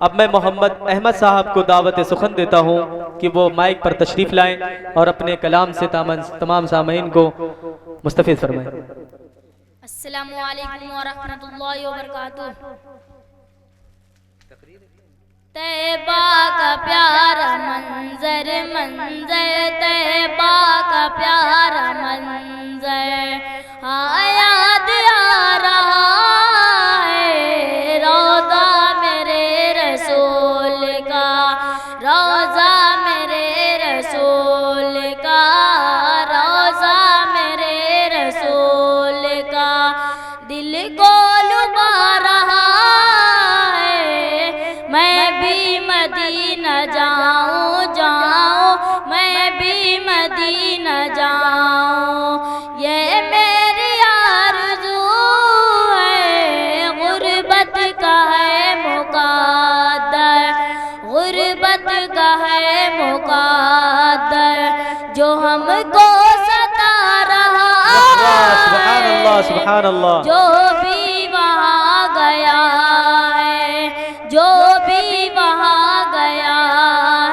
अब मैं मोहम्मद अहमद साहब को दावत सुखन देता हूँ कि वो माइक पर तशरीफ़ लाएं और अपने कलाम से तमाम सामीन को मुस्तफ़ीज़ फरमाएं। अस्सलामु अलैकुम व रहमतुल्लाहि व बरकातुहू। तैबा का प्यारा मंजर, मंजर तैबा का प्यारा मंजर, हाँ याद आ रहा है रोज़ा मेरे रसूल का, रोज़ा मेरे रसूल का, रोज़ा मेरे रसूल का, दिल को लुभा रहा है। मैं भी मदीना जाऊं जाऊं, मैं भी मदीना जाऊं, ये मेरी आरज़ू है। गुर्बत का है मुक़द्दर, गुर्बत का है मुक़द्दर, जो हमको सता रहा है। सुभान अल्लाह। जो भी वहाँ गया है, जो भी वहाँ गया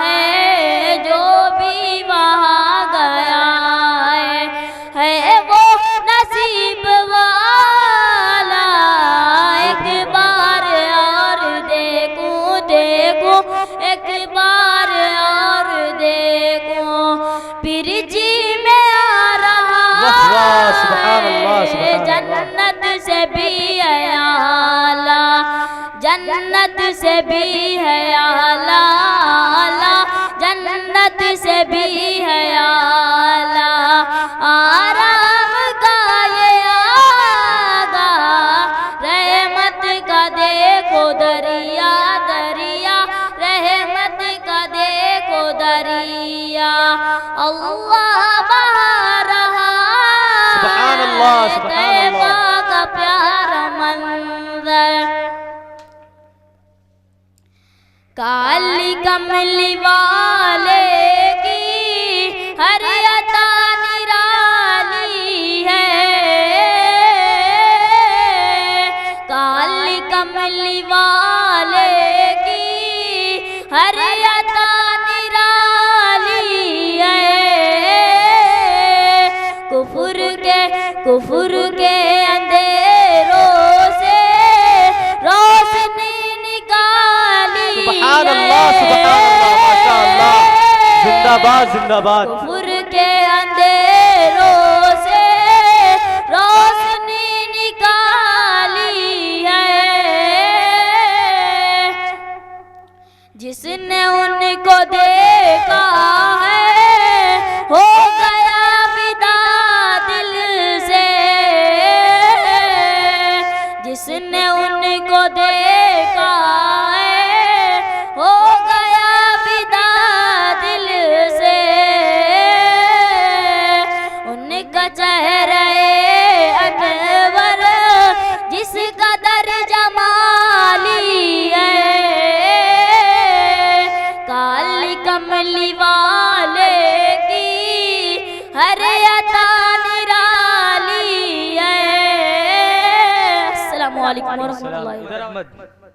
है, जो भी वहाँ गया है वो नसीब वाला। एक बार और देखूं देखूं, एक बार और देखूं, फिर जी में आ रहा है। जन्नत से भी है आला, जन्नत से भी है आला, आला जन्नत से भी है आला। आराम का ये आगा, रहमत का देखो दरिया, दरिया रहमत का देखो दरिया। अल्लाह बहा रहा है तैबा का प्यारा मंजर। काली कमली वाले की हर अता निराली है, काली कमली वाले की हर अता निराली है। कुफुर के अंधेरों से रोशनी निकाली। सुभान अल्लाह, सुभान अल्लाह, माशाअल्लाह, जिंदाबाद जिंदाबाद। कुफुर के अंधेरों से रोशनी निकाली है। जिसने उनको देखा है हो गया विदा दिल से, जिसने उनको देखा है हो गया विदा दिल से। उनका चेहरा अकबर जिस कदर जमाली है, काली कमली वाले की हर अता निराली है। अस्सलामु अलैकुम व रहमतुल्लाहि व बरकातुहू।